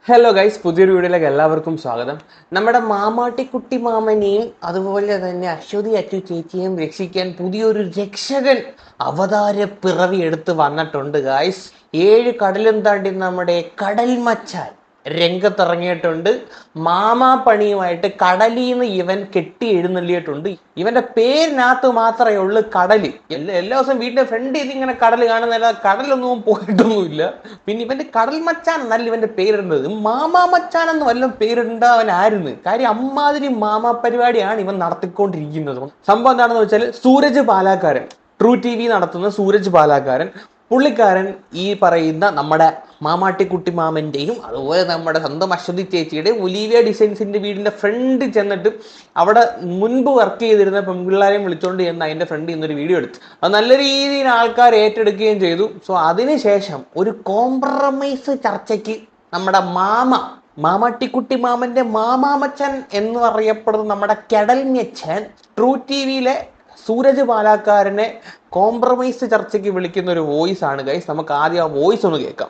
Hello guys, പുതിയൊരു വീഡിയോയിലേക്ക് എല്ലാവർക്കും സ്വാഗതം. നമ്മുടെ മാമാട്ടിക്കുട്ടി മാമനെയും അതുപോലെ തന്നെ അശ്വതി അച്ചു ചേച്ചിയെയും രക്ഷിക്കാൻ പുതിയൊരു രക്ഷകൻ അവതാര പിറവി എടുത്ത് വന്നിട്ടുണ്ട് ഗൈസ്. 7 കടലും താണ്ടി നമ്മുടെ കടൽ മച്ചാൻ രംഗത്തിറങ്ങിയിട്ടുണ്ട്. മാമാപ്പണിയുമായിട്ട് കടലീന്ന് ഇവൻ കെട്ടി എഴുന്നള്ളിയിട്ടുണ്ട്. ഇവന്റെ പേരിനകത്ത് മാത്രമേ ഉള്ളൂ കടല്. എല്ലാ ദിവസവും വീടിന്റെ ഫ്രണ്ട് ഇങ്ങനെ കടൽ കാണുന്നില്ല, കടലൊന്നും പോയിട്ടൊന്നുമില്ല. പിന്നെ ഇവന്റെ കടൽ മച്ചാൻ എന്നല്ല ഇവന്റെ പേരിടുന്നത്, മാമാ മച്ചാൻ എന്ന് വല്ലതും പേരിടേണ്ട അവൻ ആയിരുന്നു. കാര്യം അമ്മാതിരി മാമാ പരിപാടിയാണ് ഇവൻ നടത്തിക്കൊണ്ടിരിക്കുന്നത്. സംഭവം എന്താണെന്ന് വെച്ചാൽ, സൂരജ് പാലാക്കാരൻ, ട്രൂ TV നടത്തുന്ന സൂരജ് പാലാക്കാരൻ, പുള്ളിക്കാരൻ ഈ പറയുന്ന നമ്മുടെ മാമാട്ടിക്കുട്ടി മാമന്റെയും അതുപോലെ നമ്മുടെ സ്വന്തം അശ്വതി ചേച്ചിയുടെയും ഒലീവിയ ഡിസൈൻസിന്റെ വീടിന്റെ ഫ്രണ്ട് ചെന്നിട്ട് അവിടെ മുൻപ് വർക്ക് ചെയ്തിരുന്ന പെൺപിള്ളേരെയും വിളിച്ചോണ്ട് ചെന്ന് അതിന്റെ ഫ്രണ്ടിൽ നിന്നൊരു വീഡിയോ എടുത്തു. അത് നല്ല രീതിയിൽ ആൾക്കാർ ഏറ്റെടുക്കുകയും ചെയ്തു. സോ അതിനുശേഷം ഒരു കോംപ്രമൈസ് ചർച്ചയ്ക്ക് നമ്മുടെ മാമാട്ടിക്കുട്ടി മാമന്റെ മാമാമച്ചൻ എന്ന് പറയപ്പെടുന്ന നമ്മുടെ കെടൽ മെച്ചൻ ട്രൂ TVയിലെ സൂരജ് പാലാക്കാരനെ കോംപ്രമൈസ് ചർച്ചയ്ക്ക് വിളിക്കുന്ന ഒരു വോയിസ് ആണ് ഗൈസ്. നമുക്ക് ആദ്യം ആ വോയിസ് ഒന്ന് കേൾക്കാം.